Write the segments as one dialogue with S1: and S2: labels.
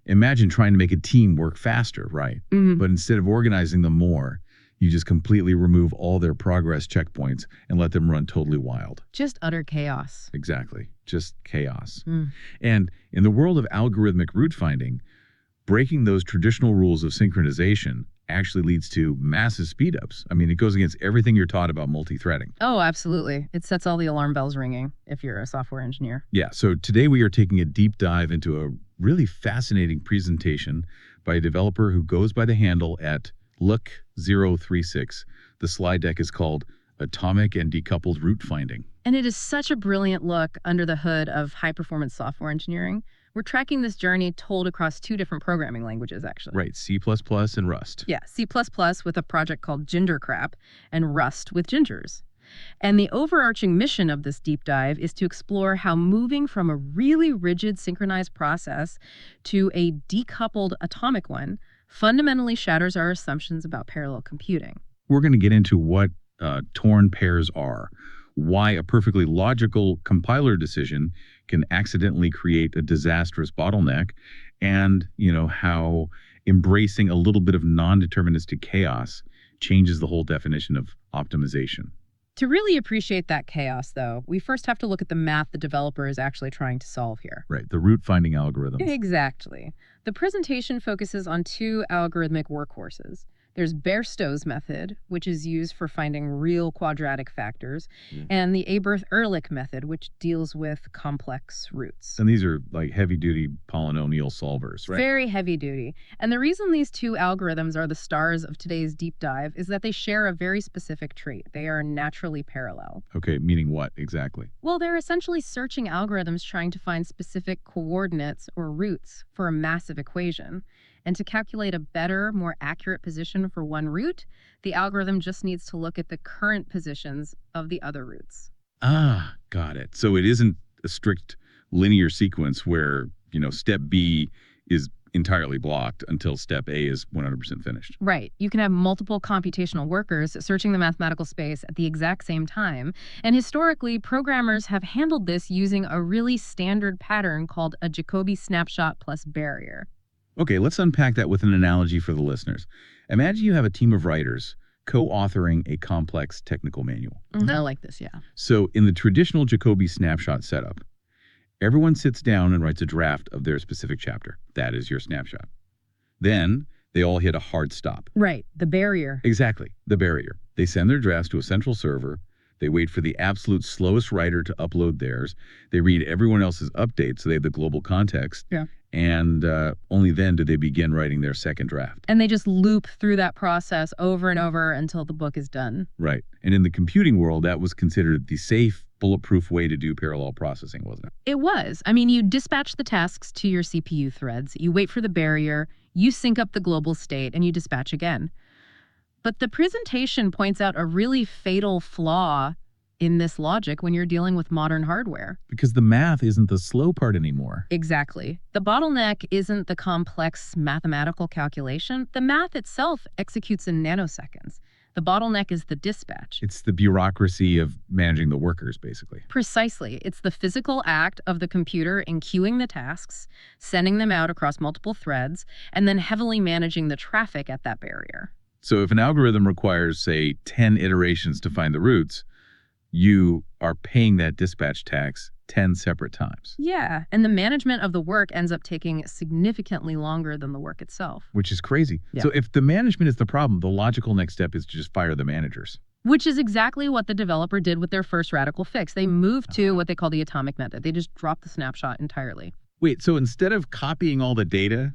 S1: Imagine trying to make a team work faster, right?
S2: Mhm.
S1: But instead of organizing them more, you just completely remove all their progress checkpoints and let them run totally wild.
S2: Just utter chaos.
S1: Exactly. Just chaos.
S2: Mm.
S1: And in the world of algorithmic route finding, breaking those traditional rules of synchronization actually leads to massive speedups. I mean, it goes against everything you're taught about multi-threading.
S2: Oh, absolutely. It sets all the alarm bells ringing if you're a software engineer.
S1: Yeah, so today we are taking a deep dive into a really fascinating presentation by a developer who goes by the handle at Look036. The slide deck is called Atomic and Decoupled Route Finding.
S2: And it is such a brilliant look under the hood of high-performance software engineering. We're tracking this journey told across 2 different programming languages, actually.
S1: Right, C++ and Rust.
S2: Yeah, C++ with a project called Gingercrap, and Rust with Gingers. And the overarching mission of this deep dive is to explore how moving from a really rigid synchronized process to a decoupled atomic one fundamentally shatters our assumptions about parallel computing.
S1: We're going to get into what torn pairs are, why a perfectly logical compiler decision can accidentally create a disastrous bottleneck, and, how embracing a little bit of non-deterministic chaos changes the whole definition of optimization.
S2: To really appreciate that chaos, though, we first have to look at the math the developer is actually trying to solve here.
S1: Right, the route finding algorithms.
S2: Exactly. The presentation focuses on 2 algorithmic workhorses. There's Bairstow's method, which is used for finding real quadratic factors, and the Aberth-Ehrlich method, which deals with complex roots.
S1: And these are like heavy-duty polynomial solvers, right?
S2: Very heavy duty. And the reason these 2 algorithms are the stars of today's deep dive is that they share a very specific trait. They are naturally parallel.
S1: Okay, meaning what exactly?
S2: Well, they're essentially searching algorithms trying to find specific coordinates or roots for a massive equation. And to calculate a better, more accurate position for one root, the algorithm just needs to look at the current positions of the other roots.
S1: Ah, got it. So it isn't a strict linear sequence where, step B is entirely blocked until step A is 100% finished.
S2: Right. You can have multiple computational workers searching the mathematical space at the exact same time. And historically, programmers have handled this using a really standard pattern called a Jacobi snapshot plus barrier.
S1: Okay, let's unpack that with an analogy for the listeners. Imagine you have a team of writers co-authoring a complex technical manual.
S2: I like this, yeah.
S1: So in the traditional Jacobi snapshot setup, everyone sits down and writes a draft of their specific chapter. That is your snapshot. Then they all hit a hard stop.
S2: Right, the barrier.
S1: Exactly, the barrier. They send their drafts to a central server. They wait for the absolute slowest writer to upload theirs. They read everyone else's updates so they have the global context.
S2: Yeah.
S1: And only then do they begin writing their second draft.
S2: And they just loop through that process over and over until the book is done.
S1: Right. And in the computing world, that was considered the safe, bulletproof way to do parallel processing, wasn't it?
S2: It was. I mean, you dispatch the tasks to your CPU threads, you wait for the barrier, you sync up the global state, and you dispatch again. But the presentation points out a really fatal flaw in this logic when you're dealing with modern hardware.
S1: Because the math isn't the slow part anymore.
S2: Exactly. The bottleneck isn't the complex mathematical calculation. The math itself executes in nanoseconds. The bottleneck is the dispatch.
S1: It's the bureaucracy of managing the workers, basically.
S2: Precisely. It's the physical act of the computer in queuing the tasks, sending them out across multiple threads, and then heavily managing the traffic at that barrier.
S1: So if an algorithm requires, say, 10 iterations to find the roots, you are paying that dispatch tax 10 separate times.
S2: Yeah, and the management of the work ends up taking significantly longer than the work itself.
S1: Which is crazy.
S2: Yeah.
S1: So if the management is the problem, the logical next step is to just fire the managers.
S2: Which is exactly what the developer did with their first radical fix. They moved to what they call the atomic method. They just dropped the snapshot entirely.
S1: Wait, so instead of copying all the data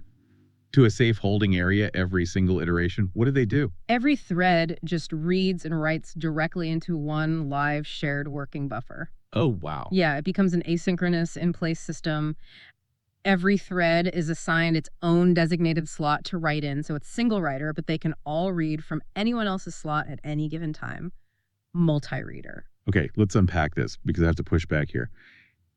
S1: to a safe holding area every single iteration, what do they do?
S2: Every thread just reads and writes directly into one live shared working buffer.
S1: Oh, wow.
S2: Yeah, it becomes an asynchronous in-place system. Every thread is assigned its own designated slot to write in, so it's single writer, but they can all read from anyone else's slot at any given time. Multi-reader.
S1: Okay, let's unpack this because I have to push back here.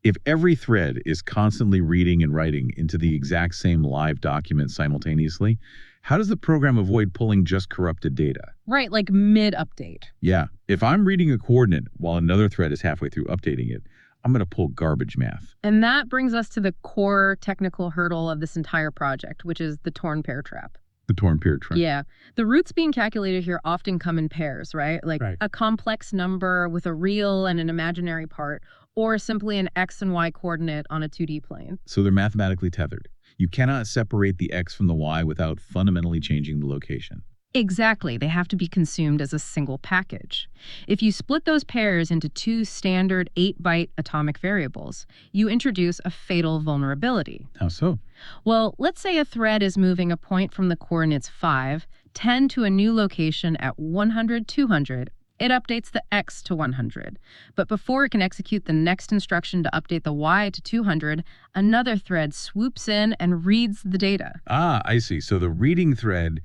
S1: If every thread is constantly reading and writing into the exact same live document simultaneously, how does the program avoid pulling just corrupted data?
S2: Right, like mid-update.
S1: Yeah, if I'm reading a coordinate while another thread is halfway through updating it, I'm going to pull garbage math.
S2: And that brings us to the core technical hurdle of this entire project, which is the torn pair trap.
S1: The torn pair trap.
S2: Yeah. The roots being calculated here often come in pairs, right? Like
S3: Right.
S2: a complex number with a real and an imaginary part, or simply an x and y coordinate on a 2D plane.
S1: So they're mathematically tethered. You cannot separate the x from the y without fundamentally changing the location.
S2: Exactly. They have to be consumed as a single package. If you split those pairs into two standard 8-byte atomic variables, you introduce a fatal vulnerability.
S1: How so?
S2: Well, let's say a thread is moving a point from the coordinates 5, 10 to a new location at 100, 200. It updates the x to 100. But before it can execute the next instruction to update the y to 200, another thread swoops in and reads the data.
S1: Ah, I see. So the reading thread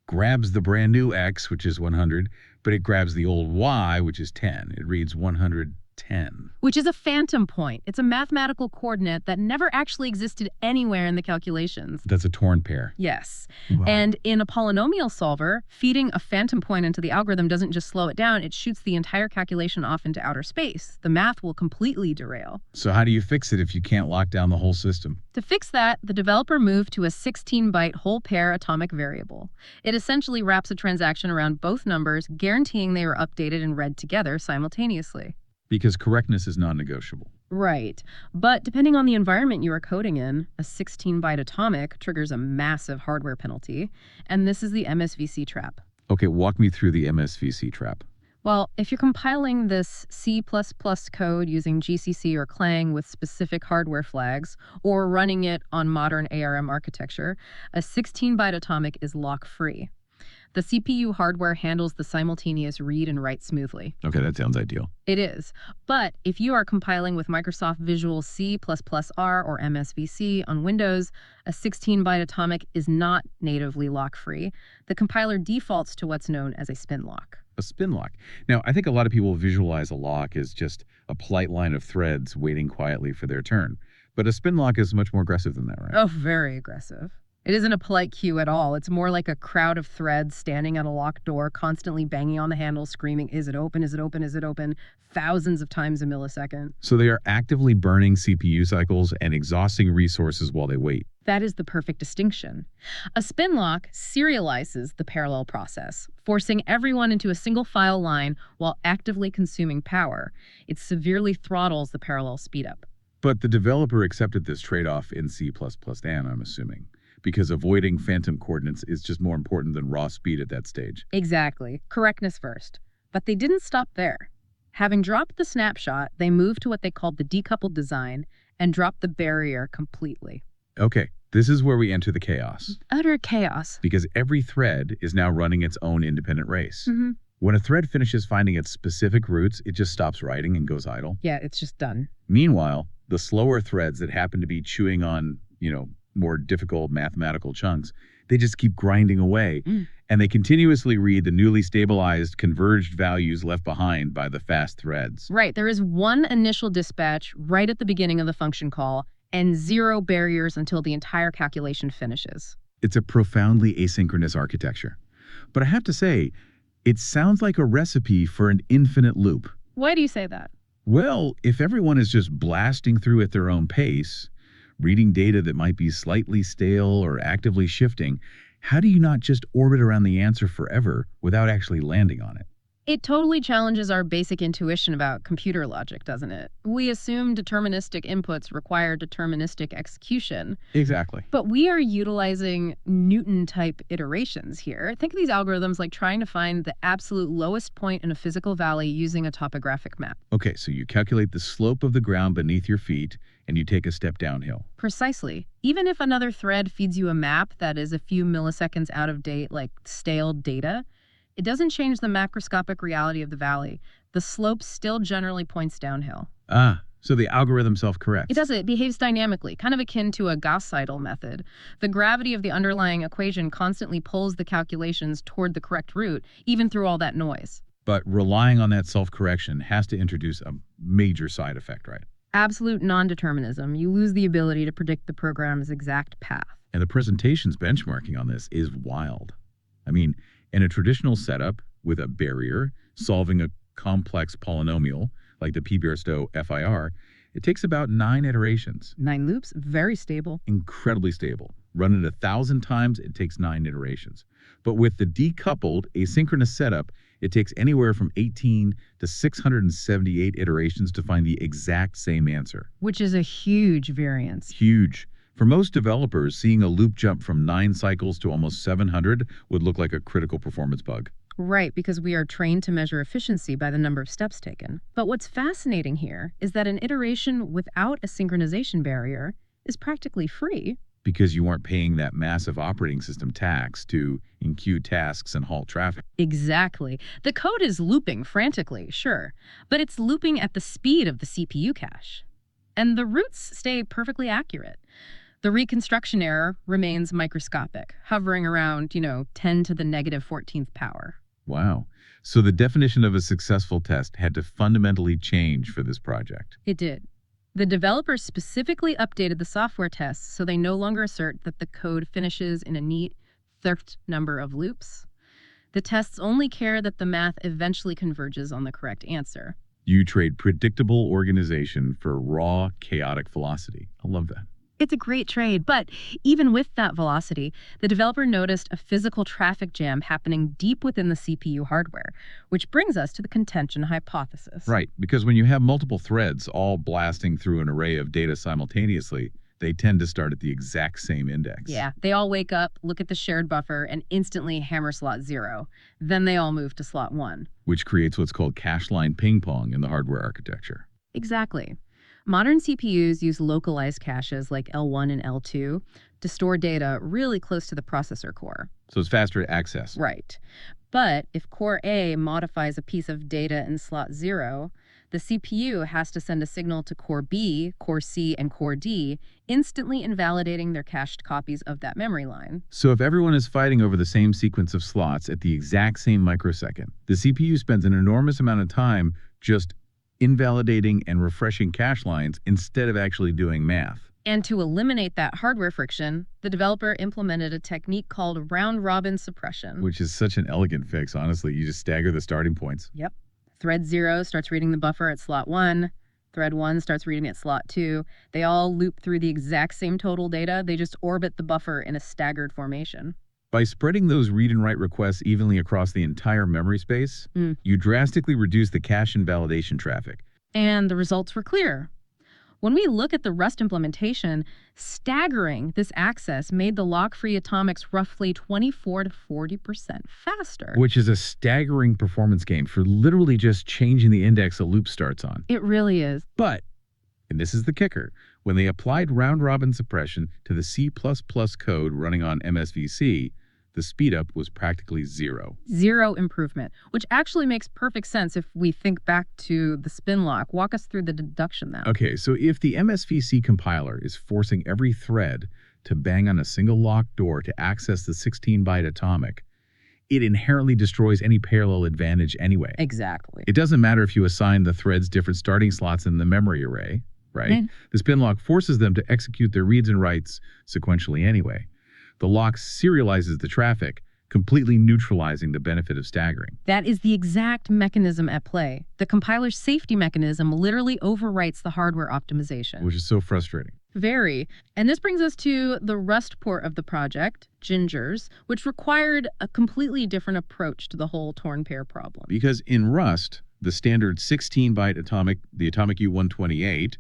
S1: grabs the brand new x, which is 100, but it grabs the old y, which is 10. It reads 110.
S2: Which is a phantom point. It's a mathematical coordinate that never actually existed anywhere in the calculations.
S1: That's a torn pair.
S2: Yes.
S1: Wow.
S2: And in a polynomial solver, feeding a phantom point into the algorithm doesn't just slow it down, it shoots the entire calculation off into outer space. The math will completely derail.
S1: So how do you fix it if you can't lock down the whole system?
S2: To fix that, the developer moved to a 16-byte whole pair atomic variable. It essentially wraps a transaction around both numbers, guaranteeing they were updated and read together simultaneously.
S1: Because correctness is non-negotiable.
S2: Right. But depending on the environment you are coding in, a 16-byte atomic triggers a massive hardware penalty, and this is the MSVC trap.
S1: Okay, walk me through the MSVC trap.
S2: Well, if you're compiling this C++ code using GCC or Clang with specific hardware flags, or running it on modern ARM architecture, a 16-byte atomic is lock-free. The CPU hardware handles the simultaneous read and write smoothly.
S1: Okay, that sounds ideal.
S2: It is. But if you are compiling with Microsoft Visual C++ R or MSVC on Windows, a 16-byte atomic is not natively lock-free. The compiler defaults to what's known as a spin lock.
S1: A spin lock. Now, I think a lot of people visualize a lock as just a polite line of threads waiting quietly for their turn. But a spin lock is much more aggressive than that, right?
S2: Oh, very aggressive. It isn't a polite cue at all. It's more like a crowd of threads standing at a locked door, constantly banging on the handle, screaming, is it open, is it open, is it open, thousands of times a millisecond.
S1: So they are actively burning CPU cycles and exhausting resources while they wait.
S2: That is the perfect distinction. A spin lock serializes the parallel process, forcing everyone into a single file line while actively consuming power. It severely throttles the parallel speedup.
S1: But the developer accepted this trade-off in C++, I'm assuming, because avoiding phantom coordinates is just more important than raw speed at that stage.
S2: Exactly. Correctness first. But they didn't stop there. Having dropped the snapshot, they moved to what they called the decoupled design and dropped the barrier completely.
S1: Okay, this is where we enter the chaos.
S2: Utter chaos.
S1: Because every thread is now running its own independent race.
S2: Mm-hmm.
S1: When a thread finishes finding its specific roots, it just stops writing and goes idle.
S2: Yeah, it's just done.
S1: Meanwhile, the slower threads that happen to be chewing on, more difficult mathematical chunks, they just keep grinding away. And they continuously read the newly stabilized converged values left behind by the fast threads.
S2: Right. There is one initial dispatch right at the beginning of the function call and zero barriers until the entire calculation finishes.
S1: It's a profoundly asynchronous architecture. But I have to say, it sounds like a recipe for an infinite loop.
S2: Why do you say that?
S1: Well, if everyone is just blasting through at their own pace, reading data that might be slightly stale or actively shifting, how do you not just orbit around the answer forever without actually landing on it?
S2: It totally challenges our basic intuition about computer logic, doesn't it? We assume deterministic inputs require deterministic execution.
S1: Exactly.
S2: But we are utilizing Newton-type iterations here. Think of these algorithms like trying to find the absolute lowest point in a physical valley using a topographic map.
S1: Okay, so you calculate the slope of the ground beneath your feet, and you take a step downhill.
S2: Precisely. Even if another thread feeds you a map that is a few milliseconds out of date, like stale data, it doesn't change the macroscopic reality of the valley. The slope still generally points downhill.
S1: Ah, so the algorithm self-corrects.
S2: It does. It behaves dynamically, kind of akin to a Gauss-Seidel method. The gravity of the underlying equation constantly pulls the calculations toward the correct route, even through all that noise.
S1: But relying on that self-correction has to introduce a major side effect, right?
S2: Absolute non-determinism. You lose the ability to predict the program's exact path.
S1: And the presentation's benchmarking on this is wild. I mean, in a traditional setup with a barrier solving a complex polynomial like the P-Bairstow FIR, It takes about 9 iterations.
S2: 9 loops, very stable.
S1: Incredibly stable. Run it 1,000 times, it takes 9 iterations. But with the decoupled asynchronous setup, it takes anywhere from 18 to 678 iterations to find the exact same answer.
S2: Which is a huge variance.
S1: Huge. For most developers, seeing a loop jump from 9 cycles to almost 700 would look like a critical performance bug.
S2: Right, because we are trained to measure efficiency by the number of steps taken. But what's fascinating here is that an iteration without a synchronization barrier is practically free.
S1: Because you aren't paying that massive operating system tax to enqueue tasks and halt traffic.
S2: Exactly. The code is looping frantically, sure, but it's looping at the speed of the CPU cache. And the roots stay perfectly accurate. The reconstruction error remains microscopic, hovering around, 10 to the negative 14th power.
S1: Wow. So the definition of a successful test had to fundamentally change for this project.
S2: It did. The developers specifically updated the software tests so they no longer assert that the code finishes in a neat, third number of loops. The tests only care that the math eventually converges on the correct answer.
S1: You trade predictable organization for raw, chaotic velocity. I love that.
S2: It's a great trade, but even with that velocity, the developer noticed a physical traffic jam happening deep within the CPU hardware, which brings us to the contention hypothesis.
S1: Right, because when you have multiple threads all blasting through an array of data simultaneously, they tend to start at the exact same index.
S2: Yeah, they all wake up, look at the shared buffer, and instantly hammer slot 0. Then they all move to slot 1.
S1: Which creates what's called cache line ping pong in the hardware architecture.
S2: Exactly. Modern CPUs use localized caches like L1 and L2 to store data really close to the processor core.
S1: So it's faster to access.
S2: Right. But if core A modifies a piece of data in slot 0, the CPU has to send a signal to core B, core C, and core D, instantly invalidating their cached copies of that memory line.
S1: So if everyone is fighting over the same sequence of slots at the exact same microsecond, the CPU spends an enormous amount of time just invalidating and refreshing cache lines instead of actually doing math.
S2: And to eliminate that hardware friction, the developer implemented a technique called round-robin suppression.
S1: Which is such an elegant fix, honestly. You just stagger the starting points.
S2: Yep. Thread 0 starts reading the buffer at slot 1. Thread 1 starts reading at slot 2. They all loop through the exact same total data. They just orbit the buffer in a staggered formation.
S1: By spreading those read and write requests evenly across the entire memory space, you drastically reduce the cache invalidation traffic.
S2: And the results were clear. When we look at the Rust implementation, staggering this access made the lock-free atomics roughly 24 to 40% faster.
S1: Which is a staggering performance gain for literally just changing the index a loop starts on.
S2: It really is.
S1: But, and this is the kicker, when they applied round-robin suppression to the C++ code running on MSVC, the speedup was practically 0.
S2: 0 improvement, which actually makes perfect sense if we think back to the spin lock. Walk us through the deduction now.
S1: Okay, so if the MSVC compiler is forcing every thread to bang on a single locked door to access the 16-byte atomic, it inherently destroys any parallel advantage anyway.
S2: Exactly.
S1: It doesn't matter if you assign the threads different starting slots in the memory array, right? The spin lock forces them to execute their reads and writes sequentially anyway. The lock serializes the traffic, completely neutralizing the benefit of staggering.
S2: That is the exact mechanism at play. The compiler's safety mechanism literally overwrites the hardware optimization.
S1: Which is so frustrating.
S2: Very. And this brings us to the Rust port of the project, Gingers, which required a completely different approach to the whole torn pair problem.
S1: Because in Rust, the standard 16-byte atomic, the atomic U128,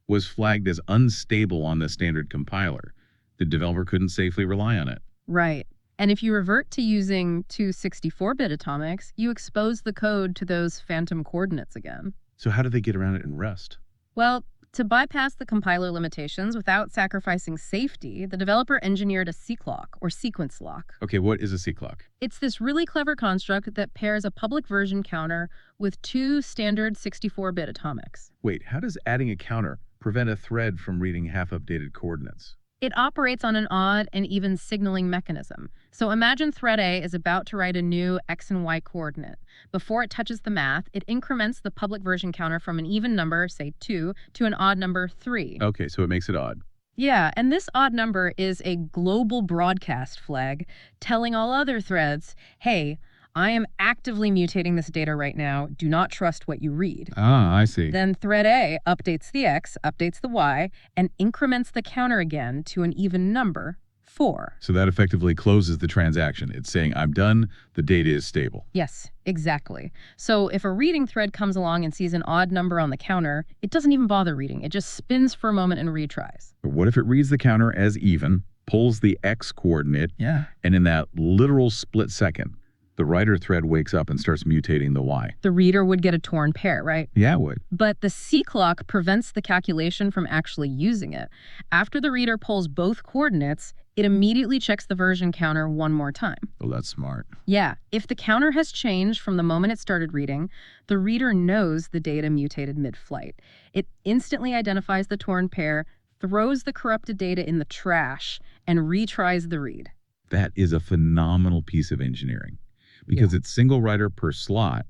S1: was flagged as unstable on the standard compiler. The developer couldn't safely rely on it.
S2: Right. And if you revert to using two 64-bit atomics, you expose the code to those phantom coordinates again.
S1: So how do they get around it in Rust?
S2: Well, to bypass the compiler limitations without sacrificing safety, the developer engineered a seqlock, or sequence lock.
S1: Okay, what is a seqlock?
S2: It's this really clever construct that pairs a public version counter with two standard 64-bit atomics.
S1: Wait, how does adding a counter prevent a thread from reading half-updated coordinates?
S2: It operates on an odd and even signaling mechanism. So imagine thread A is about to write a new X and Y coordinate. Before it touches the math, it increments the public version counter from an even number, say 2, to an odd number 3.
S1: Okay, so it makes it odd.
S2: Yeah, and this odd number is a global broadcast flag telling all other threads, hey, I am actively mutating this data right now. Do not trust what you read.
S1: Ah, I see.
S2: Then thread A updates the X, updates the Y, and increments the counter again to an even number, 4.
S1: So that effectively closes the transaction. It's saying, I'm done, the data is stable.
S2: Yes, exactly. So if a reading thread comes along and sees an odd number on the counter, it doesn't even bother reading. It just spins for a moment and retries.
S1: But what if it reads the counter as even, pulls the X coordinate,
S3: Yeah.
S1: and in that literal split second, the writer thread wakes up and starts mutating the Y?
S2: The reader would get a torn pair, right?
S1: Yeah, it would.
S2: But the C clock prevents the calculation from actually using it. After the reader pulls both coordinates, it immediately checks the version counter one more time.
S1: Oh, that's smart.
S2: Yeah, if the counter has changed from the moment it started reading, the reader knows the data mutated mid-flight. It instantly identifies the torn pair, throws the corrupted data in the trash, and retries the read.
S1: That is a phenomenal piece of engineering. Because it's single writer per slot,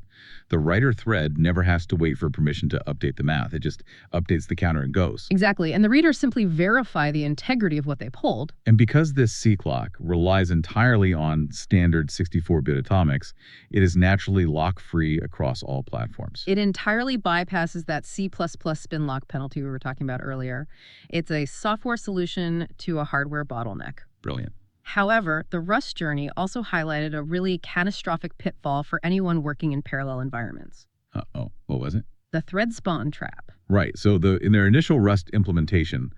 S1: the writer thread never has to wait for permission to update the math. It just updates the counter and goes.
S2: Exactly, and the readers simply verify the integrity of what they pulled.
S1: And because this C clock relies entirely on standard 64-bit atomics, it is naturally lock-free across all platforms.
S2: It entirely bypasses that C++ spin lock penalty we were talking about earlier. It's a software solution to a hardware bottleneck.
S1: Brilliant.
S2: However, the Rust journey also highlighted a really catastrophic pitfall for anyone working in parallel environments.
S1: Uh-oh, what was it?
S2: The thread spawn trap.
S1: Right, so in their initial Rust implementation,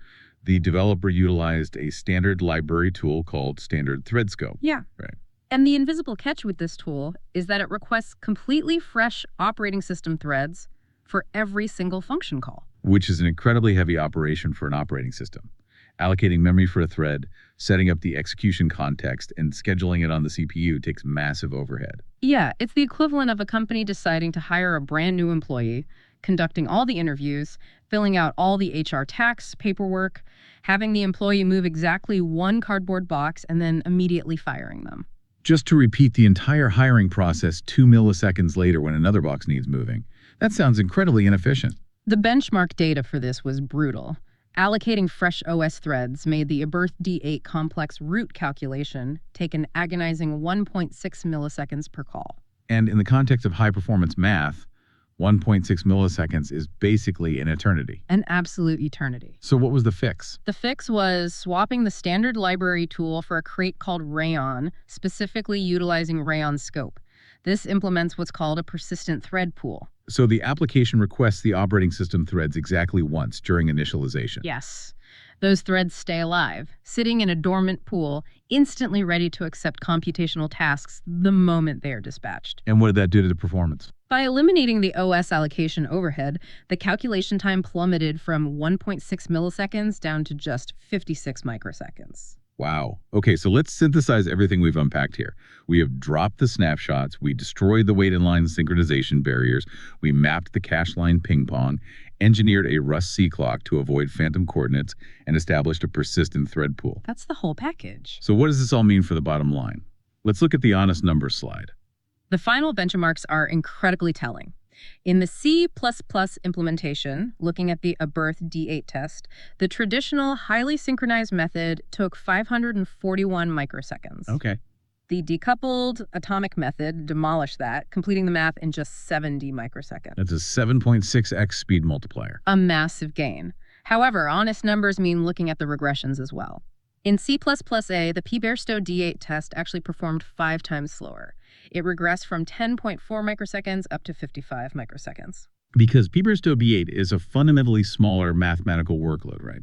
S1: the developer utilized a standard library tool called Standard Thread Scope.
S2: Yeah.
S1: Right.
S2: And the invisible catch with this tool is that it requests completely fresh operating system threads for every single function call.
S1: Which is an incredibly heavy operation for an operating system. Allocating memory for a thread, setting up the execution context, and scheduling it on the CPU takes massive overhead.
S2: Yeah, it's the equivalent of a company deciding to hire a brand new employee, conducting all the interviews, filling out all the HR tax paperwork, having the employee move exactly one cardboard box, and then immediately firing them.
S1: Just to repeat the entire hiring process 2 milliseconds later when another box needs moving. That sounds incredibly inefficient.
S2: The benchmark data for this was brutal. Allocating fresh OS threads made the abirth D8 complex root calculation take an agonizing 1.6 milliseconds per call.
S1: And in the context of high-performance math, 1.6 milliseconds is basically an eternity.
S2: An absolute eternity.
S1: So what was the fix?
S2: The fix was swapping the standard library tool for a crate called Rayon, specifically utilizing Rayon Scope. This implements what's called a persistent thread pool.
S1: So the application requests the operating system threads exactly once during initialization.
S2: Yes. Those threads stay alive, sitting in a dormant pool, instantly ready to accept computational tasks the moment they are dispatched.
S1: And what did that do to the performance?
S2: By eliminating the OS allocation overhead, the calculation time plummeted from 1.6 milliseconds down to just 56 microseconds.
S1: Wow. Okay, so let's synthesize everything we've unpacked here. We have dropped the snapshots, we destroyed the wait-in-line synchronization barriers, we mapped the cache line ping-pong, engineered a Rust C clock to avoid phantom coordinates, and established a persistent thread pool.
S2: That's the whole package.
S1: So what does this all mean for the bottom line? Let's look at the honest numbers slide.
S2: The final benchmarks are incredibly telling. In the C++ implementation, looking at the abirth D8 test, the traditional highly synchronized method took 541 microseconds.
S1: Okay.
S2: The decoupled atomic method demolished that, completing the math in just 70 microseconds.
S1: That's a 7.6x speed multiplier.
S2: A massive gain. However, honest numbers mean looking at the regressions as well. In C++A, the P-Bairstow D8 test actually performed 5 times slower. It regressed from 10.4 microseconds up to 55 microseconds.
S1: Because P-Bairstow B8 is a fundamentally smaller mathematical workload, right?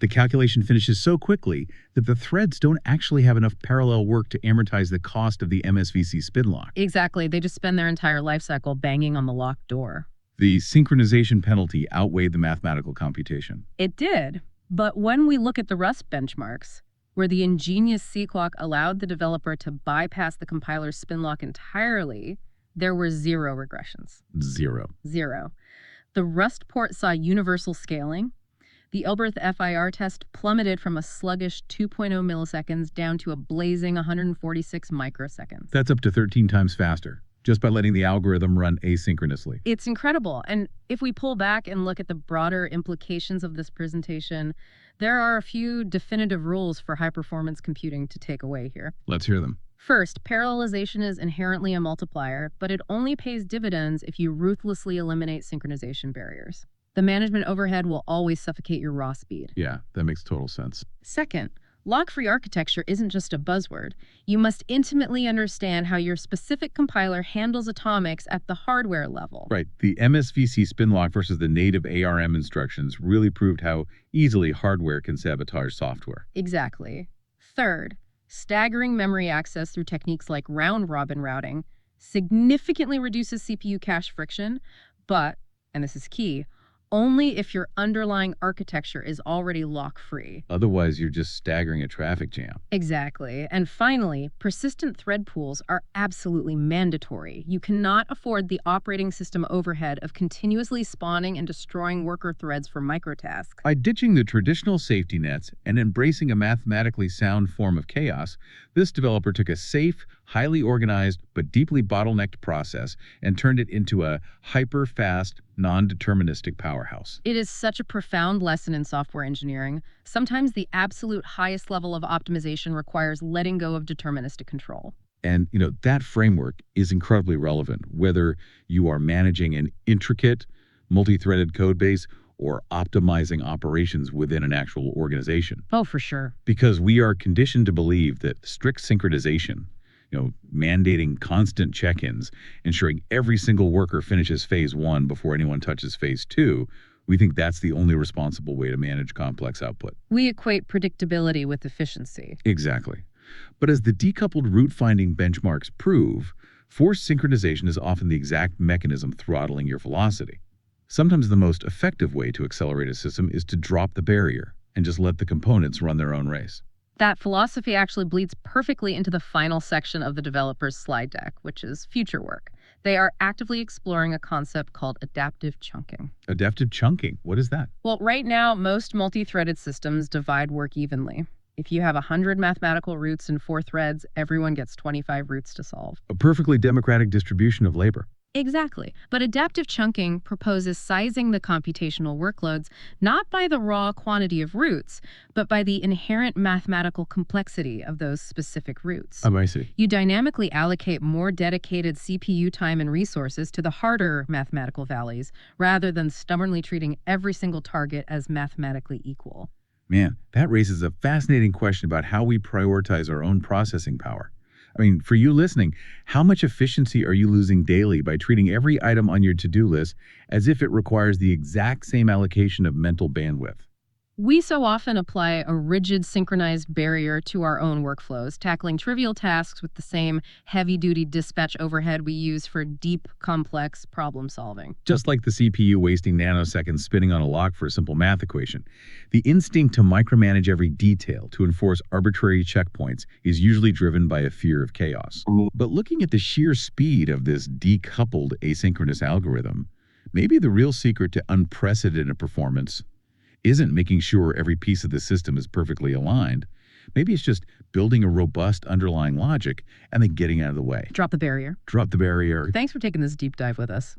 S1: The calculation finishes so quickly that the threads don't actually have enough parallel work to amortize the cost of the MSVC spin lock.
S2: Exactly. They just spend their entire life cycle banging on the locked door.
S1: The synchronization penalty outweighed the mathematical computation.
S2: It did. But when we look at the Rust benchmarks, where the ingenious C clock allowed the developer to bypass the compiler's spin lock entirely, there were 0 regressions.
S1: 0.
S2: 0. The Rust port saw universal scaling. The Elberth FIR test plummeted from a sluggish 2.0 milliseconds down to a blazing 146 microseconds.
S1: That's up to 13 times faster, just by letting the algorithm run asynchronously.
S2: It's incredible. And if we pull back and look at the broader implications of this presentation, there are a few definitive rules for high-performance computing to take away here.
S1: Let's hear them.
S2: First, parallelization is inherently a multiplier, but it only pays dividends if you ruthlessly eliminate synchronization barriers. The management overhead will always suffocate your raw speed.
S1: Yeah, that makes total sense.
S2: Second, lock-free architecture isn't just a buzzword. You must intimately understand how your specific compiler handles atomics at the hardware level.
S1: Right. The MSVC spin lock versus the native ARM instructions really proved how easily hardware can sabotage software.
S2: Exactly. Third, staggering memory access through techniques like round-robin routing significantly reduces CPU cache friction, but, and this is key, only if your underlying architecture is already lock-free.
S1: Otherwise, you're just staggering a traffic jam.
S2: Exactly. And finally, persistent thread pools are absolutely mandatory. You cannot afford the operating system overhead of continuously spawning and destroying worker threads for microtasks.
S1: By ditching the traditional safety nets and embracing a mathematically sound form of chaos, this developer took a safe, highly organized, but deeply bottlenecked process and turned it into a hyper-fast, non-deterministic powerhouse.
S2: It is such a profound lesson in software engineering. Sometimes the absolute highest level of optimization requires letting go of deterministic control.
S1: And, that framework is incredibly relevant, whether you are managing an intricate, multi-threaded code base or optimizing operations within an actual organization.
S2: Oh, for sure.
S1: Because we are conditioned to believe that strict synchronization, mandating constant check-ins, ensuring every single worker finishes phase 1 before anyone touches phase 2, we think that's the only responsible way to manage complex output.
S2: We equate predictability with efficiency.
S1: Exactly. But as the decoupled route finding benchmarks prove, forced synchronization is often the exact mechanism throttling your velocity. Sometimes the most effective way to accelerate a system is to drop the barrier and just let the components run their own race.
S2: That philosophy actually bleeds perfectly into the final section of the developer's slide deck, which is future work. They are actively exploring a concept called adaptive chunking.
S1: Adaptive chunking, what is that?
S2: Well, right now, most multi-threaded systems divide work evenly. If you have 100 mathematical roots and 4 threads, everyone gets 25 roots to solve.
S1: A perfectly democratic distribution of labor.
S2: Exactly. But adaptive chunking proposes sizing the computational workloads not by the raw quantity of roots, but by the inherent mathematical complexity of those specific roots.
S1: I see.
S2: You dynamically allocate more dedicated CPU time and resources to the harder mathematical valleys, rather than stubbornly treating every single target as mathematically equal.
S1: Man, that raises a fascinating question about how we prioritize our own processing power. For you listening, how much efficiency are you losing daily by treating every item on your to-do list as if it requires the exact same allocation of mental bandwidth?
S2: We so often apply a rigid synchronized barrier to our own workflows, tackling trivial tasks with the same heavy-duty dispatch overhead we use for deep, complex problem solving.
S1: Just like the CPU wasting nanoseconds spinning on a lock for a simple math equation, the instinct to micromanage every detail to enforce arbitrary checkpoints is usually driven by a fear of chaos. But looking at the sheer speed of this decoupled asynchronous algorithm, maybe the real secret to unprecedented performance isn't making sure every piece of the system is perfectly aligned. Maybe it's just building a robust underlying logic and then getting out of the way.
S2: Drop the barrier.
S1: Drop the barrier.
S2: Thanks for taking this deep dive with us.